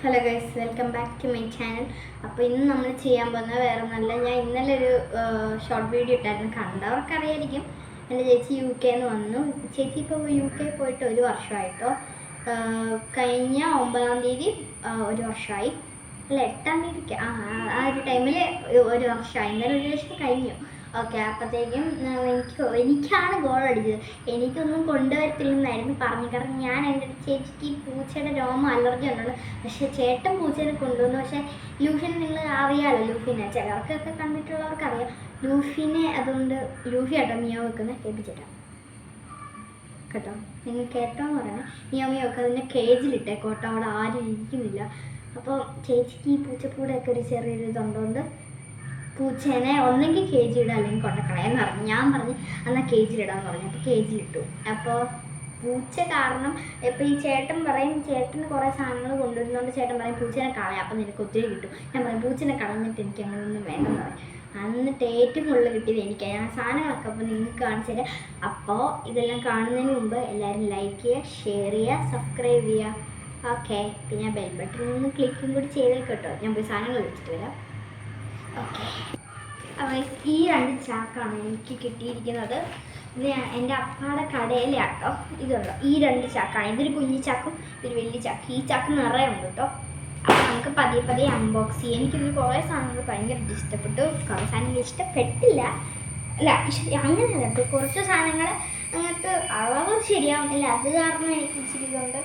Hello guys, welcome back to my channel. അപ്പോൾ ഇന്ന് നമ്മൾ ചെയ്യാൻ പോകുന്നത് വേറെ നല്ല, ഞാൻ ഇന്നലെ ഒരു ഷോർട്ട് വീഡിയോ ഇട്ടായിരുന്നു, കണ്ടവർക്ക് അറിയായിരിക്കും. എൻ്റെ ചേച്ചി UK വന്നു. ചേച്ചി ഇപ്പോൾ UK പോയിട്ട് ഒരു വർഷമായിട്ടോ. കഴിഞ്ഞ 9-ാം തീയതി ഒരു വർഷമായി, അല്ല 8-ാം തീയതിക്ക് ആ ഒരു ടൈമിൽ ഒരു വർഷമായി. ഇന്നലെ ഒരു വർഷം കഴിഞ്ഞു. ഓക്കെ, അപ്പോഴത്തേക്കും എനിക്കാണ് ഗോൾ അടിച്ചത്. എനിക്കൊന്നും കൊണ്ടുവരത്തില്ലെന്നായിരുന്നു പറഞ്ഞു. കാരണം ഞാൻ എൻ്റെ ചേച്ചിക്ക് പൂച്ചയുടെ രോമം അലർജി ഉണ്ടല്ലോ. പക്ഷേ ചേട്ടൻ പൂച്ചേനെ കൊണ്ടുവന്നു. പക്ഷേ ലൂഫിനെ നിങ്ങൾ അറിയാമല്ലോ, ലൂഫിനെ ചിലർക്കൊക്കെ കണ്ടിട്ടുള്ളവർക്ക് അറിയാം. ലൂഫിനെ അതുകൊണ്ട് ലൂഫി കേട്ടോ മിയോ വെക്കുന്നത് കേൾപ്പിച്ചിട്ടാ കേട്ടോ, നിങ്ങൾ കേട്ടോന്ന് പറയണേ. മിയോ മിയോ ഒക്കെ അതിൻ്റെ കേജിലിട്ടേക്കോട്ടോ, അവിടെ ആരും ഇരിക്കുന്നില്ല. അപ്പോൾ ചേച്ചിക്ക് ഈ പൂച്ചപ്പൂടെയൊക്കെ ഒരു ചെറിയൊരു ഇതുണ്ടോണ്ട് പൂച്ചേനെ ഒന്നെങ്കിൽ കേജിലിടുക അല്ലെങ്കിൽ കൊണ്ടക്കളയെന്ന് പറഞ്ഞു. ഞാൻ പറഞ്ഞു എന്നാൽ കേജിലിടാന്ന് പറഞ്ഞു. അപ്പോൾ കേജിലിട്ടു. അപ്പോൾ പൂച്ച കാരണം ഇപ്പോൾ ഈ ചേട്ടൻ പറയും, ചേട്ടന് കുറേ സാധനങ്ങൾ കൊണ്ടുവരുന്നതുകൊണ്ട് ചേട്ടൻ പറയും പൂച്ചേനെ കളയാം, അപ്പോൾ നിനക്ക് ഒത്തിരി കിട്ടും. ഞാൻ പറയും പൂച്ചനെ കളഞ്ഞിട്ട് എനിക്ക് അങ്ങനെയൊന്നും വേണമെന്ന് പറയും. എന്നിട്ട് ഏറ്റവും കൂടുതൽ കിട്ടിയത് എനിക്കാണ്. ഞാൻ സാധനങ്ങളൊക്കെ അപ്പോൾ നിങ്ങൾക്ക് കാണിച്ചു തരാം. അപ്പോൾ ഇതെല്ലാം കാണുന്നതിന് മുമ്പ് എല്ലാവരും ലൈക്ക് ചെയ്യുക, ഷെയർ ചെയ്യുക, സബ്സ്ക്രൈബ് ചെയ്യുക. ഓക്കെ, പിന്നെ ബെൽ ബട്ടൺ ഒന്ന് ക്ലിക്കും കൂടി ചെയ്തേക്കട്ടോ. ഞാൻ പോയി സാധനങ്ങൾ വെച്ചിട്ട് വരാം. ഓക്കെ, ഈ 2 ചാക്കാണ് എനിക്ക് കിട്ടിയിരിക്കുന്നത്. ഇത് എൻ്റെ അപ്പാടെ കടയിലാട്ടോ ഇതുണ്ടോ. ഈ 2 ചാക്കാണ്. ഇതൊരു കുഞ്ഞി ചാക്കും ഇതൊരു വലിയ ചാക്ക്. ഈ ചാക്ക് നിറയെ ഉണ്ട് കേട്ടോ. അപ്പോൾ നമുക്ക് പതിയെ പതിയെ അൺബോക്സ് ചെയ്യാം. എനിക്കിതിൽ കുറേ സാധനങ്ങൾ ഭയങ്കരമായിട്ട് ഇഷ്ടപ്പെട്ടു, കുറേ സാധനങ്ങൾ ഇഷ്ടപ്പെട്ടില്ല. അല്ല അങ്ങനെയല്ല കേട്ടോ, കുറച്ച് സാധനങ്ങൾ അങ്ങനത്തെ അളവ് ശരിയാവുന്നില്ല. അത് കാരണം എനിക്ക് ഇച്ചിരി ഇതുകൊണ്ട്.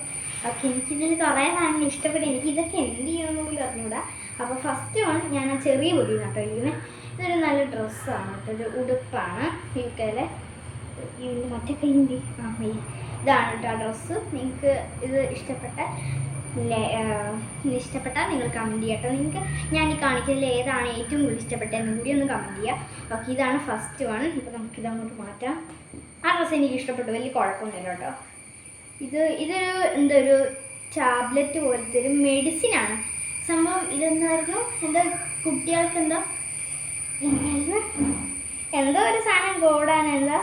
ഓക്കെ, എനിക്കിതിൽ കുറേ സാധനങ്ങൾ ഇഷ്ടപ്പെട്ടു. എനിക്ക് ഇതൊക്കെ എന്ത് ചെയ്യണമെന്ന് പോലും അറിഞ്ഞൂടാ. അപ്പോൾ ഫസ്റ്റ് വൺ ഞാൻ ആ ചെറിയ പൊതി കേട്ടോ ഇരിക്കുന്നത്. ഇതൊരു നല്ല ഡ്രസ്സാണ് കേട്ടോ, ഒരു ഉടുപ്പാണ്. UK മറ്റേ കൈന്തി ഇതാണ് കേട്ടോ ആ ഡ്രസ്സ്. നിങ്ങൾക്ക് ഇത് ഇഷ്ടപ്പെട്ടാൽ നിങ്ങൾ കമൻറ്റ് ചെയ്യാം കേട്ടോ. നിങ്ങൾക്ക് ഞാൻ ഈ കാണിക്കുന്നതിൽ ഏതാണ് ഏറ്റവും കൂടുതൽ ഇഷ്ടപ്പെട്ടതെന്നും കൂടി ഒന്ന് കമൻറ്റ് ചെയ്യാം. ഓക്കെ, ഇതാണ് ഫസ്റ്റ് വൺ. ഇപ്പോൾ നമുക്കിത് അങ്ങോട്ട് മാറ്റാം. ആ ഡ്രസ്സ് എനിക്ക് ഇഷ്ടപ്പെട്ടു, വലിയ കുഴപ്പമൊന്നുമില്ല കേട്ടോ. ഇതൊരു ടാബ്ലറ്റ് പോലത്തെ ഒരു മെഡിസിനാണ് സംഭവം. ഇതെന്തായിരുന്നു, എന്താ കുട്ടികൾക്ക് എന്തോ ഒരു സാധനം കോടാണ്. എന്താ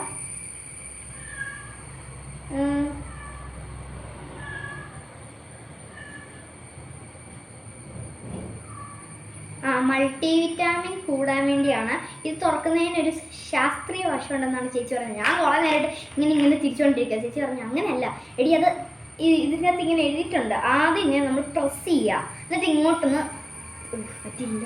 മൾട്ടി വിറ്റാമിൻ കൂടാൻ വേണ്ടിയാണ്. ഇത് തുറക്കുന്നതിനൊരു ശാസ്ത്രീയ വശമുണ്ടെന്നാണ് ചേച്ചി പറഞ്ഞത്. ഞാൻ കുറേ നേരമായിട്ട് ഇങ്ങനെ തിരിച്ചുകൊണ്ടിരിക്കുക. ചേച്ചി പറഞ്ഞു അങ്ങനെയല്ല എടി, അത് ഇതിനകത്ത് ഇങ്ങനെ എഴുതിയിട്ടുണ്ട്. ആദ്യം ഇങ്ങനെ നമ്മൾ പ്രസ് ചെയ്യുക, എന്നിട്ട് ഇങ്ങോട്ടൊന്ന് പറ്റില്ല,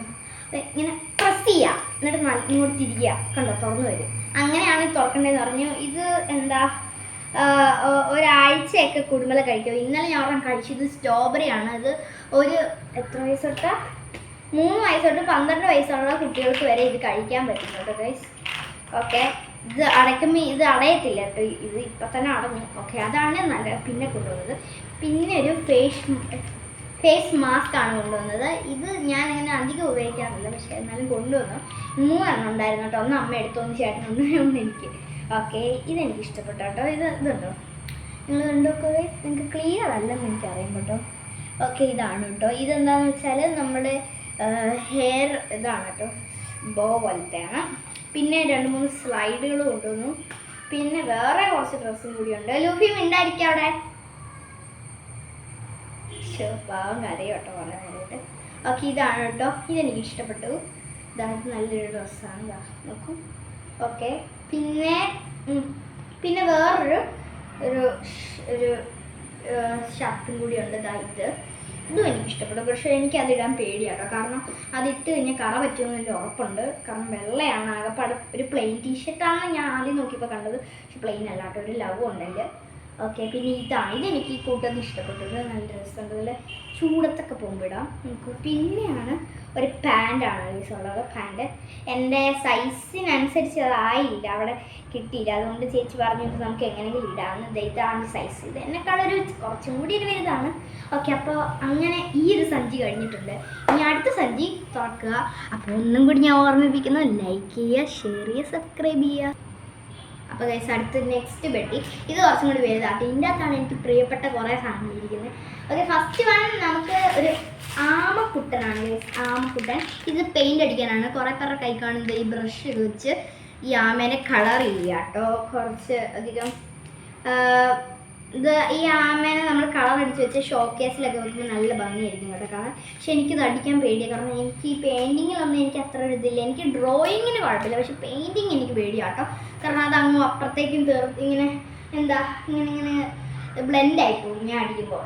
ഇങ്ങനെ പ്രസ് ചെയ്യുക, എന്നിട്ട് ഇങ്ങോട്ട് തിരിക്കുക. കണ്ടോ, തുറന്നു വരും. അങ്ങനെയാണ് തുറക്കേണ്ടതെന്ന് പറഞ്ഞു. ഇത് എന്താ ഒരാഴ്ചയൊക്കെ കുടുംബല കഴിക്കും. ഇന്നലെ ഞാൻ ഒരെണ്ണം കഴിച്ചു. ഇത് സ്ട്രോബെറിയാണ്. ഇത് ഒരു എത്ര വയസ്സ് തൊട്ടാ, 3 വയസ്സ് തൊട്ട് 12 വയസ്സുള്ള കുട്ടികൾക്ക് വരെ ഇത് കഴിക്കാൻ പറ്റും കേട്ടോ ഗൈസ്. ഓക്കെ, ഇത് അടയ്ക്കുമ്പോൾ ഇത് അടയത്തില്ല കേട്ടോ. ഇത് ഇപ്പം തന്നെ അടഞ്ഞു. ഓക്കെ, അതാണ് നല്ല. പിന്നെ കൊണ്ടുവന്നത് പിന്നെ ഒരു ഫേസ് മാസ്ക് ആണ് കൊണ്ടുവന്നത്. ഇത് ഞാൻ അങ്ങനെ അധികം ഉപയോഗിക്കാറില്ല, പക്ഷേ എന്നാലും കൊണ്ടുവന്നു. 3 എണ്ണം ഉണ്ടായിരുന്നു കേട്ടോ. ഒന്ന് അമ്മ എടുത്തോന്ന്, ചേട്ടനൊന്ന് എനിക്ക്. ഓക്കെ, ഇതെനിക്ക് ഇഷ്ടപ്പെട്ടു കേട്ടോ. ഇതുണ്ടോ, നിങ്ങൾ കണ്ടോക്കോ ഗൈസ്. നിങ്ങൾക്ക് ക്ലിയർ അല്ലെന്ന് എനിക്കറിയാം കേട്ടോ. ഓക്കെ, ഇതാണ് കേട്ടോ. ഇതെന്താണെന്ന് വെച്ചാൽ നമ്മുടെ ഹെയർ ഇതാണ് കേട്ടോ, ബോ പോലത്തെയാണ്. പിന്നെ 2-3 സ്ലൈഡുകൾ കൊണ്ടുവന്നു. പിന്നെ വേറെ കുറച്ച് ഡ്രസ്സും കൂടിയുണ്ട്. ലൂഫി മിണ്ടായിരിക്കും അവിടെ. പാവം കരയോ കേട്ടോ വളരെ നേരമായിട്ട്. ഓക്കെ, ഇതാണ് കേട്ടോ. ഇതെനിക്ക് ഇഷ്ടപ്പെട്ടു. ഇതായത് നല്ലൊരു ഡ്രസ്സാണ്. ഇതാ നോക്കൂ. ഓക്കെ, പിന്നെ വേറൊരു ഷർട്ടും കൂടിയുണ്ട്. ഇതും എനിക്ക് ഇഷ്ടപ്പെട്ടു. പക്ഷേ എനിക്കതിടാൻ പേടിയാട്ടോ. കാരണം അതിട്ട് കഴിഞ്ഞാൽ കറ പറ്റുമെന്ന് എനിക്ക് ഉറപ്പുണ്ട്. കാരണം വെള്ളയാണ് ആകെപ്പാട്. ഒരു പ്ലെയിൻ ടീഷർട്ടാണ് ഞാൻ ആദ്യം നോക്കിയപ്പോൾ കണ്ടത്. പക്ഷെ പ്ലെയിൻ അല്ല കേട്ടോ, ഒരു ലവ് ഉണ്ടെങ്കിൽ. ഓക്കെ, പിന്നെ ഇതെനിക്ക് ഈ കൂട്ടത്തിൽ ഇഷ്ടപ്പെട്ടത്. നല്ല രസമുണ്ട്. അതുപോലെ ചൂടത്തൊക്കെ പോകുമ്പോൾ ഇടാം നമുക്ക്. പിന്നെയാണ് ഒരു പാൻറ്റാണ് ഉള്ളത്. പാൻറ്റ് എൻ്റെ സൈസിനനുസരിച്ച് അതായില്ല, അവിടെ കിട്ടിയില്ല. അതുകൊണ്ട് ചേച്ചി പറഞ്ഞിട്ട് നമുക്ക് എങ്ങനെയെങ്കിലും ഇടാമെന്ന്. ഇതാണ് സൈസ്. ഇത് എന്നെക്കാളൊരു കുറച്ചും കൂടി ഒരു വലുതാണ്. ഓക്കെ, അപ്പോൾ അങ്ങനെ ഈ ഒരു സഞ്ചി കഴിഞ്ഞിട്ടുണ്ട്. ഇനി അടുത്ത സഞ്ചി തുറക്കുക. അപ്പോൾ ഒന്നും കൂടി ഞാൻ ഓർമ്മിപ്പിക്കുന്നു, ലൈക്ക് ചെയ്യുക, ഷെയർ ചെയ്യുക, സബ്സ്ക്രൈബ് ചെയ്യുക. അപ്പോൾ ഗൈസ്, അടുത്ത് നെക്സ്റ്റ് പെട്ടി. ഇത് കുറച്ചും കൂടി വലുതാട്ടോ. ഇതിൻ്റെ അകത്താണ് എനിക്ക് പ്രിയപ്പെട്ട കുറേ സാധനങ്ങൾ ഇരിക്കുന്നത്. ഓക്കെ, ഫസ്റ്റ് വൺ നമുക്ക് ഒരു ആമക്കുട്ടനാണ് ഗൈസ്. ആമക്കുട്ടൻ. ഇത് പെയിൻ്റ് അടിക്കാനാണ്. കുറേ പേരുടെ കൈ കാണുന്നത് ഈ ബ്രഷ് ഇത് വെച്ച് ഈ ആമേനെ കളർ ചെയ്യുക കേട്ടോ. കുറച്ച് അധികം ഇത് ഈ ആമേനെ നമ്മൾ കളർ അടിച്ച് വെച്ച് ഷോക്കേസിലൊക്കെ വെക്കുമ്പോൾ നല്ല ഭംഗിയായിരിക്കും കേട്ടോ കാണാൻ. പക്ഷെ എനിക്കിത് അടിക്കാൻ പേടിയാണ്, കാരണം എനിക്ക് ഈ പെയിൻറ്റിങ്ങിലൊന്നും എനിക്ക് അത്ര ഇതില്ല. എനിക്ക് ഡ്രോയിങ്ങിന് കുഴപ്പമില്ല, പക്ഷെ പെയിൻറ്റിങ് എനിക്ക് പേടിയാട്ടോ. കാരണം അത് അങ്ങ് അപ്പുറത്തേക്കും ഇങ്ങനെ എന്താ ഇങ്ങനെ ബ്ലെൻഡായി പോകും ഞാൻ അടിക്കുമ്പോൾ.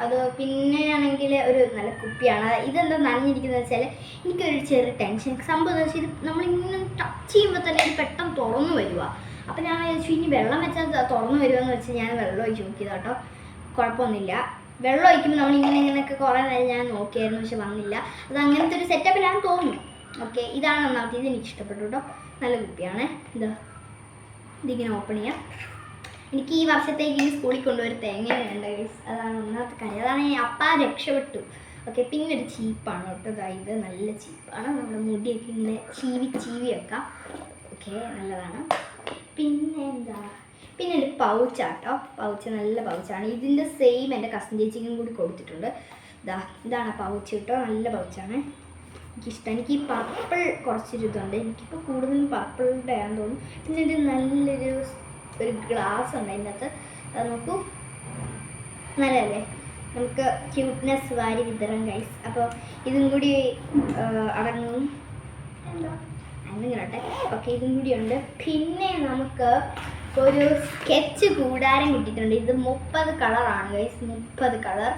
അത് പിന്നെ ആണെങ്കിൽ ഒരു നല്ല കുപ്പിയാണ്. ഇതെന്താ നനഞ്ഞിരിക്കുന്നത് വെച്ചാൽ എനിക്കൊരു ചെറിയ ടെൻഷൻ സംഭവം എന്ന് വെച്ചാൽ ഇത് നമ്മളിങ്ങനെ ടച്ച് ചെയ്യുമ്പോൾ തന്നെ ഇത് പെട്ടെന്ന് തുറന്നു വരുക. അപ്പം ഞാൻ വിചാരിച്ചു ഇനി വെള്ളം വെച്ചാൽ തുറന്നു വരുമെന്ന് വെച്ച് ഞാൻ വെള്ളം ഒഴിച്ച് നോക്കിയത് കേട്ടോ. കുഴപ്പമൊന്നുമില്ല. വെള്ളം ഒഴിക്കുമ്പോൾ നമ്മളിങ്ങനെയൊക്കെ കുറേ നേരം ഞാൻ നോക്കിയായിരുന്നു, പക്ഷെ വന്നില്ല. അത് അങ്ങനത്തെ ഒരു സെറ്റപ്പിലാണെന്ന് തോന്നുന്നു. ഓക്കെ, ഇതാണ് ഒന്നാമത്തെ. ഇത് എനിക്ക് ഇഷ്ടപ്പെട്ടു കേട്ടോ. നല്ല കുപ്പിയാണ്. ഇതിങ്ങനെ ഓപ്പൺ ചെയ്യാം. എനിക്ക് ഈ വർഷത്തേക്ക് ഈ സ്കൂളിൽ കൊണ്ടുവരും തേങ്ങയുണ്ട് ഗൈസ്. അതാണ് ഒന്നാമത്തെ കാര്യം. അതാണ് അപ്പ രക്ഷപ്പെട്ടു. ഓക്കെ, പിന്നെ ഒരു ചീപ്പാണ് കേട്ടോ. ഇത് നല്ല ചീപ്പാണ്. നമ്മുടെ മുടിയൊക്കെ ഇങ്ങനെ ചീവി വെക്കാം. ഓക്കെ, നല്ലതാണ്. പിന്നെ പിന്നെ ഒരു പൗച്ചാട്ടോ. പൗച്ച് നല്ല പൗച്ചാണ്. ഇതിൻ്റെ സെയിം എൻ്റെ കസിൻ ചേച്ചിക്കും കൂടി കൊടുത്തിട്ടുണ്ട്. ഇതാണ് പൗച്ച് കേട്ടോ. നല്ല പൗച്ചാണ്, എനിക്കിഷ്ടം. എനിക്ക് ഈ പർപ്പിൾ കുറച്ചൊരു ഇതുണ്ട്. എനിക്കിപ്പോൾ കൂടുതലും പർപ്പിളിൻ്റെ ആണെന്ന് തോന്നുന്നു. പിന്നെ ഇത് നല്ലൊരു ഗ്ലാസ് ഉണ്ട് അതിനകത്ത്. അത് നോക്കൂ, നല്ലതല്ലേ? നമുക്ക് ക്യൂട്ട്നെസ് വാരി വിതറാം ഗൈസ്. അപ്പോൾ ഇതും കൂടി അടങ്ങും അങ്ങനെട്ടെ. ഓക്കെ, ഇതും കൂടി ഉണ്ട്. പിന്നെ നമുക്ക് ഒരു സ്കെച്ച് കൂടാരം കിട്ടിയിട്ടുണ്ട്. ഇത് 30 കളറാണ് ഗൈസ്, 30 കളർ.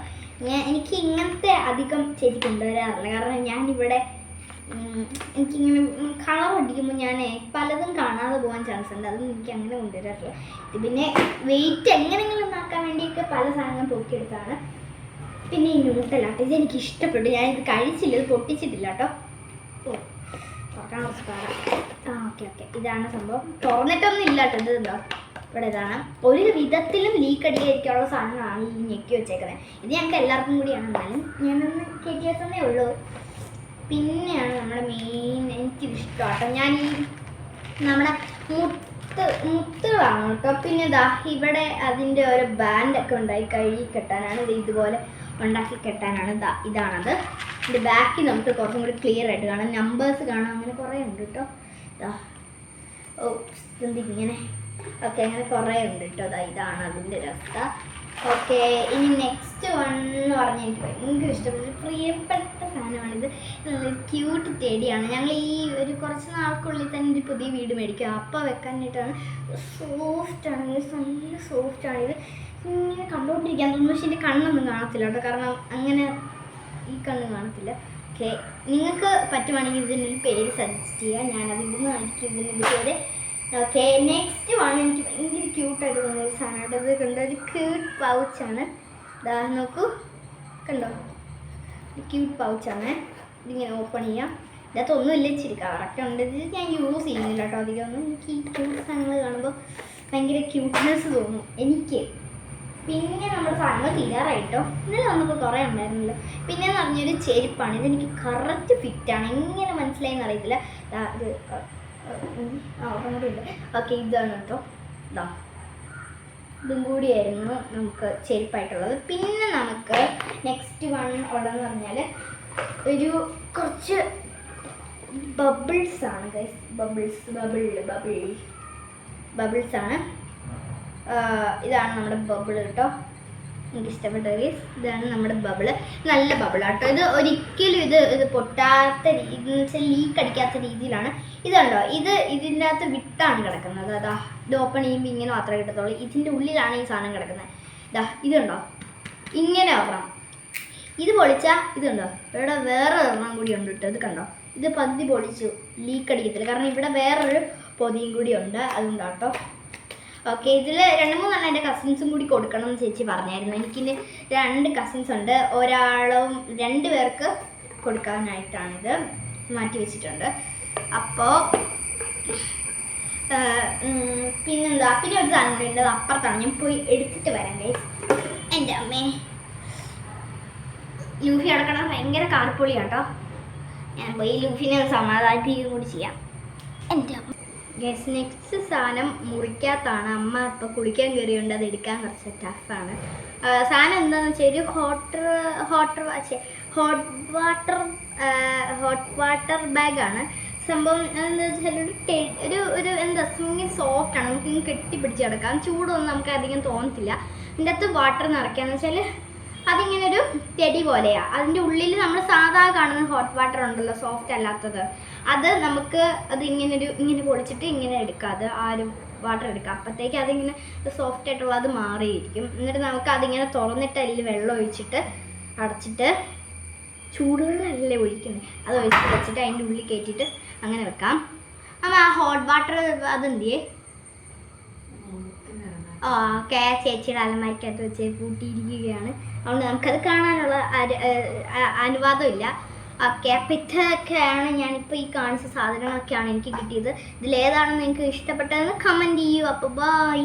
എനിക്ക് ഇങ്ങനത്തെ അധികം ചേച്ചി കൊണ്ടുവരാറില്ല, കാരണം ഞാനിവിടെ എനിക്കിങ്ങനെ കളർ അടിക്കുമ്പോൾ ഞാൻ പലതും കാണാതെ പോകാൻ ചാൻസ് ഉണ്ട്. അതൊന്നും എനിക്ക് അങ്ങനെ കൊണ്ടുവരാറില്ല. ഇത് പിന്നെ വെയിറ്റ് എങ്ങനെയെങ്കിലും നോക്കാൻ വേണ്ടിയൊക്കെ പല സാധനങ്ങൾ പൊക്കിയെടുത്താണ്. പിന്നെ ഈ ന്യൂട്ടലാട്ടോ, ഇത് എനിക്ക് ഇഷ്ടപ്പെട്ടു. ഞാനിത് കഴിച്ചില്ല, ഇത് പൊട്ടിച്ചിട്ടില്ല കേട്ടോ. തുറക്കാൻ കുറച്ച് പാടാം. ഓക്കെ, ഇതാണ് സംഭവം. തുറന്നിട്ടൊന്നും ഇല്ല കേട്ടോ. ഇത് എന്താ ഇവിടെ ഇതാണ്. ഒരു വിധത്തിലും ലീക്ക് അടിക്കാതിരിക്കാനുള്ള സാധനമാണ് ഈ ഞെക്കി വെച്ചേക്കുന്നത്. ഇത് ഞങ്ങൾക്ക് എല്ലാവർക്കും കൂടിയാണ്, എന്നാലും ഞാനൊന്ന് കയറ്റി വെച്ചതേ ഉള്ളൂ. പിന്നെയാണ് നമ്മുടെ മെയിൻ എനിക്കിത് ഇഷ്ടമാട്ടോ. ഞാൻ ഈ നമ്മുടെ മുത്തുകളാണ് കേട്ടോ. പിന്നെ ഇവിടെ അതിൻ്റെ ഒരു ബാൻഡൊക്കെ ഉണ്ടായി കഴുകി കെട്ടാനാണ്. ഇത് ഇതുപോലെ ഉണ്ടാക്കി കെട്ടാനാണ്. ഇതാണത്. ഇതിൻ്റെ ബാക്കിൽ നമുക്ക് കുറച്ചും കൂടി ക്ലിയർ ആയിട്ട് കാണാം, നമ്പേഴ്സ് കാണാം, അങ്ങനെ കുറേ ഉണ്ട് കേട്ടോ. ഇങ്ങനെ ഓക്കെ, അങ്ങനെ കുറേ ഉണ്ട് കേട്ടോ. ഇതാണ് അതിൻ്റെ രസ. ഓക്കെ, ഇനി നെക്സ്റ്റ് വൺ എന്ന് പറഞ്ഞാൽ എനിക്ക് ഭയങ്കര ഇഷ്ടപ്പെട്ട പ്രിയപ്പെട്ട സാധനമാണിത്. നല്ലൊരു ക്യൂട്ട് ടെഡിയാണ്. ഞങ്ങൾ ഈ ഒരു കുറച്ച് നാൾക്കുള്ളിൽ തന്നെ ഒരു പുതിയ വീട് മേടിക്കുക. അപ്പം വെക്കാനായിട്ടാണ്. സോഫ്റ്റാണ്, നല്ല സോഫ്റ്റാണ്. ഇത് ഇങ്ങനെ കണ്ടുകൊണ്ടിരിക്കാൻ തോന്നുന്നു, പക്ഷേ എൻ്റെ കണ്ണൊന്നും കാണത്തില്ല കേട്ടോ, കാരണം അങ്ങനെ ഈ കണ്ണ് കാണത്തില്ല. ഓക്കെ, നിങ്ങൾക്ക് പറ്റുവാണെങ്കിൽ ഇതിനൊരു പേര് സജസ്റ്റ് ചെയ്യാം, ഞാനതിൽ കാണിക്കും ഇതിൻ്റെ പേര്. ഓക്കെ, നെക്സ്റ്റ് വൺ എനിക്ക് ഭയങ്കര ക്യൂട്ടായിട്ട് തോന്നിയൊരു സാധനമായിട്ട്. ഇത് കണ്ടോ, ഒരു ക്യൂട്ട് പൗച്ചാണ്. നോക്കൂ, കണ്ടോ, ക്യൂട്ട് പൗച്ചാണ്. ഇതിങ്ങനെ ഓപ്പൺ ചെയ്യാം. ഇതിനകത്തൊന്നും ഇല്ല, ഇച്ചിരി കറക്റ്റ് ഉണ്ട്. ഇത് ഞാൻ യൂസ് ചെയ്യുന്നില്ല കേട്ടോ അധികം ഒന്നും. എനിക്ക് ഈ ക്യൂട്ട് സാധനങ്ങൾ കാണുമ്പോൾ ഭയങ്കര ക്യൂട്ട്നെസ് തോന്നും എനിക്ക്. പിന്നെ നമ്മൾ സാധനങ്ങൾ തീരാറായിട്ടോ. ഇന്നലെ വന്നപ്പോൾ കുറേ ഉണ്ടായിരുന്നല്ലോ. പിന്നെയെന്ന് പറഞ്ഞൊരു ചെരുപ്പാണ്. ഇതെനിക്ക് കറക്റ്റ് ഫിറ്റാണ്. എങ്ങനെ മനസ്സിലായെന്ന് അറിയത്തില്ല. ഇത് ഒന്നുകൂടിയുണ്ട്. ഓക്കെ, ഇതാണ് കേട്ടോ. ഇതും കൂടിയായിരുന്നു നമുക്ക് ചെരുപ്പായിട്ടുള്ളത്. പിന്നെ നമുക്ക് നെക്സ്റ്റ് വൺ ഉള്ളതെന്ന് പറഞ്ഞാൽ ഒരു കുറച്ച് ബബിൾസാണ് ഗൈസ്. ബബിൾസാണ്. ഇതാണ് നമ്മുടെ ബബിൾ കേട്ടോ. എനിക്കിഷ്ടപ്പെട്ട ഗൈസ്, ഇതാണ് നമ്മുടെ ബബിള്. നല്ല ബബിളാട്ടോ. ഇത് ഒരിക്കലും ഇത് പൊട്ടാത്ത രീതി, ലീക്ക് അടിക്കാത്ത രീതിയിലാണ്. ഇതുണ്ടോ, ഇതിൻ്റെ അകത്ത് വിട്ടാണ് കിടക്കുന്നത്. ഇത് ഓപ്പൺ ചെയ്യുമ്പോൾ ഇങ്ങനെ മാത്രമേ കിട്ടത്തുള്ളൂ. ഇതിൻ്റെ ഉള്ളിലാണ് ഈ സാധനം കിടക്കുന്നത്. ഇതുണ്ടോ, ഇങ്ങനെ ഓർണം. ഇത് പൊളിച്ചാൽ ഇതുണ്ടോ, ഇവിടെ വേറെ ഒരെണ്ണം കൂടി ഉണ്ട് കേട്ടോ. ഇത് കണ്ടോ, ഇത് പകുതി പൊളിച്ചു, ലീക്ക് അടിക്കത്തില്ല, കാരണം ഇവിടെ വേറൊരു പൊതിയും കൂടി ഉണ്ട്, അതുകൊണ്ടാട്ടോ. ഓക്കെ, ഇതിൽ 2-3 എൻ്റെ കസിൻസും കൂടി കൊടുക്കണം എന്ന് ചേച്ചി പറഞ്ഞായിരുന്നു. എനിക്കിന് 2 കസിൻസ് ഉണ്ട്. 2 പേർക്ക് കൊടുക്കാനായിട്ടാണിത് മാറ്റി വെച്ചിട്ടുണ്ട്. അപ്പോൾ പിന്നെന്താ, പിന്നെ ഒരു സാധനം കൂടി ഉണ്ട്. അത് അപ്പുറത്താണ്, ഞാൻ പോയി എടുത്തിട്ട് വരാം ഗൈസ്. എൻ്റെ അമ്മേ, ലൂഫി അടക്കണം ഭയങ്കര കാർപ്പൊളിയാട്ടോ. ഞാൻ പോയി ലൂഫിനെ സമാധാനിപ്പിക്കുകയും കൂടി ചെയ്യാം. എൻ്റെ അമ്മ ഗൈസ്, നെക്സ്റ്റ് സാധനം മുറിക്കാത്താണ്. അമ്മ ഇപ്പോൾ കുളിക്കാൻ കയറിയുണ്ട്, അത് എടുക്കാൻ കുറച്ച് ടഫാണ്. സാധനം എന്താണെന്ന് വെച്ചാൽ ഒരു ഹോട്ട് വാട്ടർ ബാഗാണ്. സംഭവം എന്താ വെച്ചാൽ ഒരു എന്താ ഇങ്ങനെ സോഫ്റ്റ് ആണ്, നമുക്ക് ഇങ്ങനെ കെട്ടിപ്പിടിച്ച് കിടക്കാം. ചൂടൊന്നും നമുക്ക് അധികം തോന്നത്തില്ല. ഇതിൻ്റെ അകത്ത് വാട്ടർ നിറയ്ക്കാന്ന് വെച്ചാൽ അതിങ്ങനെ ഒരു ചെടി പോലെയാണ്. അതിൻ്റെ ഉള്ളിൽ നമ്മൾ സാധാ കാണുന്ന ഹോട്ട് വാട്ടർ ഉണ്ടല്ലോ, സോഫ്റ്റ് അല്ലാത്തത്, അത് നമുക്ക് അത് ഇങ്ങനെ പൊളിച്ചിട്ട് ഇങ്ങനെ എടുക്കാം. അത് ആ ഒരു വാട്ടർ എടുക്കാം. അപ്പോഴത്തേക്ക് അതിങ്ങനെ സോഫ്റ്റ് ആയിട്ടുള്ളത് മാറിയിരിക്കും. എന്നിട്ട് നമുക്ക് അതിങ്ങനെ തുറന്നിട്ട് അതിൽ വെള്ളം ഒഴിച്ചിട്ട് അടച്ചിട്ട്, ചൂടുവെള്ളമല്ലേ ഒഴിക്കുന്നത്, അത് ഒഴിച്ച് വെച്ചിട്ട് അതിൻ്റെ ഉള്ളിൽ കയറ്റിയിട്ട് അങ്ങനെ വെക്കാം. അപ്പം ആ ഹോട്ട് വാട്ടർ അതെന്തിയേ ചേച്ചിയുടെ അലമാരിക്കകത്ത് വെച്ച് പൂട്ടിയിരിക്കുകയാണ്. അതുകൊണ്ട് നമുക്കത് കാണാനുള്ള അനുവാദമില്ല. ഓക്കെ, അപ്പം ഇതൊക്കെയാണ് ഞാനിപ്പോൾ ഈ കാണിച്ച സാധനങ്ങളൊക്കെയാണ് എനിക്ക് കിട്ടിയത്. ഇതിലേതാണെന്ന് നിങ്ങൾക്ക് ഇഷ്ടപ്പെട്ടതെന്ന് കമൻറ്റ് ചെയ്യൂ. അപ്പോൾ ബൈ.